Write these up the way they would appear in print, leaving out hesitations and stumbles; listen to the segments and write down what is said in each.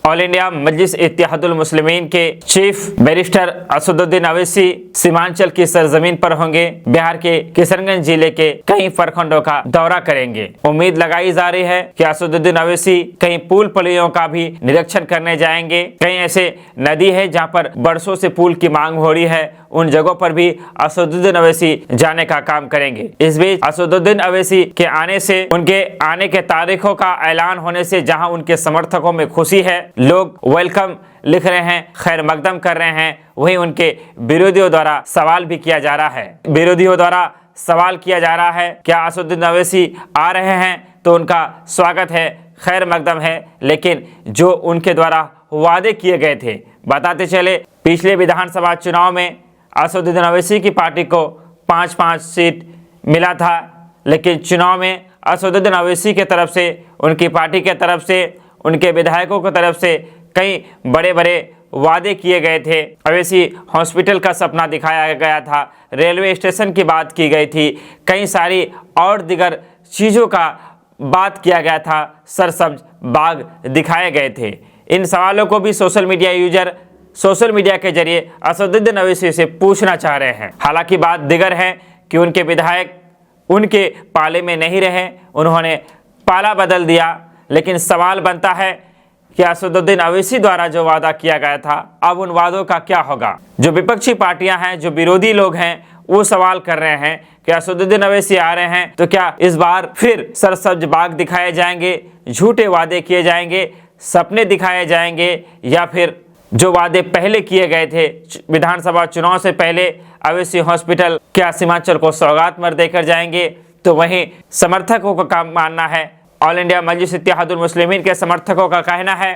All India मजलिस इत्तेहादुल मुस्लिमीन के chief barrister Asaduddin Owaisi Seemanchal की सरजमीन पर होंगे। बिहार के किशनगंज जिले के कई प्रखंडों का दौरा करेंगे। उम्मीद लगाई जा रही है कि असदुद्दीन अवैसी कई पुल पुलियों का भी निरीक्षण करने जाएंगे। कई ऐसे नदी है जहां पर बरसों से पुल की मांग हो रही है, उन जगहों पर भी असदुद्दीन अवैसी जाने का काम करेंगे। इस बीच असदुद्दीन अवैसी के आने से, उनके आने के तारीखों का ऐलान होने से जहां उनके समर्थकों में खुशी है, लोग वेलकम लिख रहे हैं, खैर मकदम कर रहे हैं, वहीं उनके विरोधियों द्वारा सवाल भी किया जा रहा है। विरोधियों द्वारा सवाल किया जा रहा है, क्या असदुद्दीन अवैसी आ रहे हैं तो उनका स्वागत है, खैर मकदम है, लेकिन जो उनके द्वारा वादे किए गए थे, बताते चले पिछले विधानसभा चुनाव में असदुद्दीन अवैसी की पार्टी को 5-5 सीट मिला था, लेकिन चुनाव में असदुद्दीन अवैसी के तरफ से, उनकी पार्टी के तरफ से, उनके विधायकों की तरफ से कई बड़े बड़े वादे किए गए थे। अवैसी हॉस्पिटल का सपना दिखाया गया था, रेलवे स्टेशन की बात की गई थी, कई सारी और दिगर चीज़ों का बात किया गया था, सरसब्ज बाग दिखाए गए थे। इन सवालों को भी social media user social media के जरिए असदुद्दीन अवैसी से पूछना चाह रहे हैं। हालांकि बात दिगर है कि उनके विधायक उनके पाले में नहीं रहे, उन्होंने पाला बदल दिया, लेकिन सवाल बनता है कि असदुद्दीन अवैसी द्वारा जो वादा किया गया था, अब उन वादों का क्या होगा। जो विपक्षी पार्टियां हैं, जो विरोधी लोग हैं, वो सवाल कर रहे हैं कि असदुद्दीन अवैसी आ रहे हैं तो क्या इस बार फिर सरसब्ज बाग दिखाए जाएंगे, झूठे वादे किए जाएंगे, सपने दिखाए जाएंगे, या फिर जो वादे पहले किए गए थे विधानसभा चुनाव से पहले, अवैसी हॉस्पिटल क्या सीमांचल को सौगात में देकर जाएंगे। तो वहीं समर्थकों का काम मानना है, ऑल इंडिया मजलिस इत्तेहादुल मुस्लिमीन के समर्थकों का कहना है,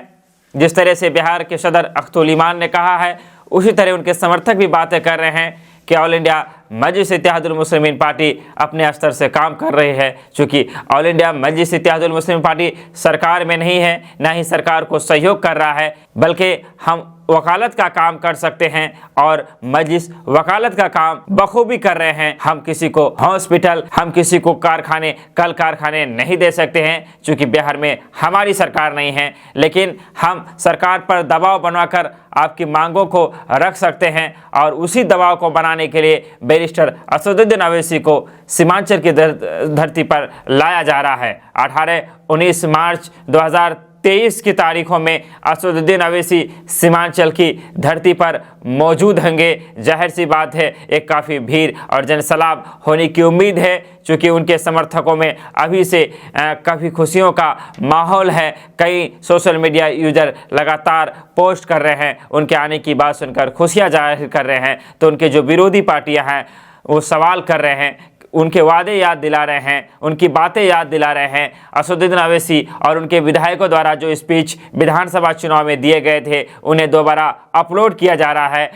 जिस तरह से बिहार के सदर अख्तुल ईमान ने कहा है, उसी तरह उनके समर्थक भी बातें कर रहे हैं कि ऑल इंडिया मजलिस इत्तेहादुल मुस्लिमीन पार्टी अपने स्तर से काम कर रही है। चूँकि ऑल इंडिया मजलिस इत्तेहादुल मुस्लिमीन पार्टी सरकार में नहीं है, ना ही सरकार को सहयोग कर रहा है, बल्कि हम वकालत का काम कर सकते हैं और मजलिस वकालत का काम बखूबी कर रहे हैं। हम किसी को हॉस्पिटल, हम किसी को कारखाने, कल कारखाने नहीं दे सकते हैं, चूँकि बिहार में हमारी सरकार नहीं है, लेकिन हम सरकार पर दबाव बनवाकर आपकी मांगों को रख सकते हैं और उसी दबाव को बनाने के लिए बैरिस्टर असदुद्दीन अवैसी को सीमांचल की धरती पर लाया जा रहा है। 18-19 मार्च 2023 की तारीखों में असदुद्दीन अवैसी सीमांचल की धरती पर मौजूद होंगे। जाहिर सी बात है, एक काफ़ी भीड़ और जनसैलाब होने की उम्मीद है, चूँकि उनके समर्थकों में अभी से काफ़ी खुशियों का माहौल है। कई सोशल मीडिया यूजर लगातार पोस्ट कर रहे हैं, उनके आने की बात सुनकर खुशियाँ जाहिर कर रहे हैं, तो उनके जो विरोधी पार्टियाँ हैं वो सवाल कर रहे हैं, उनके वादे याद दिला रहे हैं, उनकी बातें याद दिला रहे हैं। असदुद्दीन अवैसी और उनके विधायकों द्वारा जो स्पीच विधानसभा चुनाव में दिए गए थे, उन्हें दोबारा अपलोड किया जा रहा है।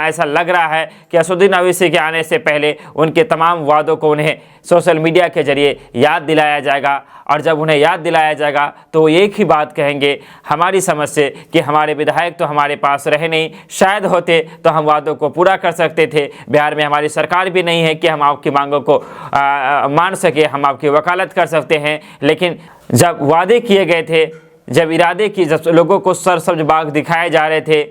ऐसा लग रहा है कि असदुद्दीन अवैसी के आने से पहले उनके तमाम वादों को उन्हें सोशल मीडिया के जरिए याद दिलाया जाएगा, और जब उन्हें याद दिलाया जाएगा तो वो एक ही बात कहेंगे, हमारी समझ से कि हमारे विधायक तो हमारे पास रहे नहीं, शायद होते तो हम वादों को पूरा कर सकते थे। बिहार में हमारी सरकार भी नहीं है कि हम आपकी मांगों को मान सके, हम आपकी वकालत कर सकते हैं। लेकिन जब वादे किए गए थे, जब इरादे की, जब लोगों को सरसब्ज बाग दिखाए जा रहे थे,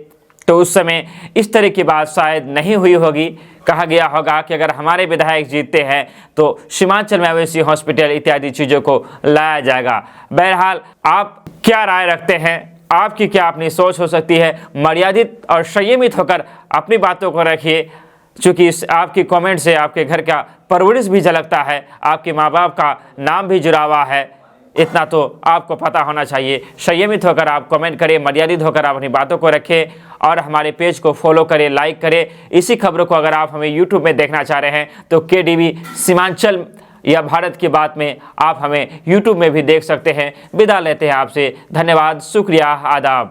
तो उस समय इस तरह की बात शायद नहीं हुई होगी। कहा गया होगा कि अगर हमारे विधायक जीतते हैं तो सीमांचल में अवैसी हॉस्पिटल इत्यादि चीज़ों को लाया जाएगा। बहरहाल आप क्या राय रखते हैं, आपकी क्या अपनी सोच हो सकती है? मर्यादित और संयमित होकर अपनी बातों को रखिए, चूँकि आपकी कमेंट से आपके घर का परवरिश भी झलकता है, आपके माँ बाप का नाम भी जुड़ा हुआ है, इतना तो आपको पता होना चाहिए। संयमित होकर आप कमेंट करें, मर्यादित होकर आप अपनी बातों को रखें और हमारे पेज को फॉलो करें, लाइक करें। इसी खबरों को अगर आप हमें यूट्यूब में देखना चाह रहे हैं तो KDV सीमांचल या भारत की बात में आप हमें यूट्यूब में भी देख सकते हैं। विदा लेते हैं आपसे, धन्यवाद, शुक्रिया, आदाब।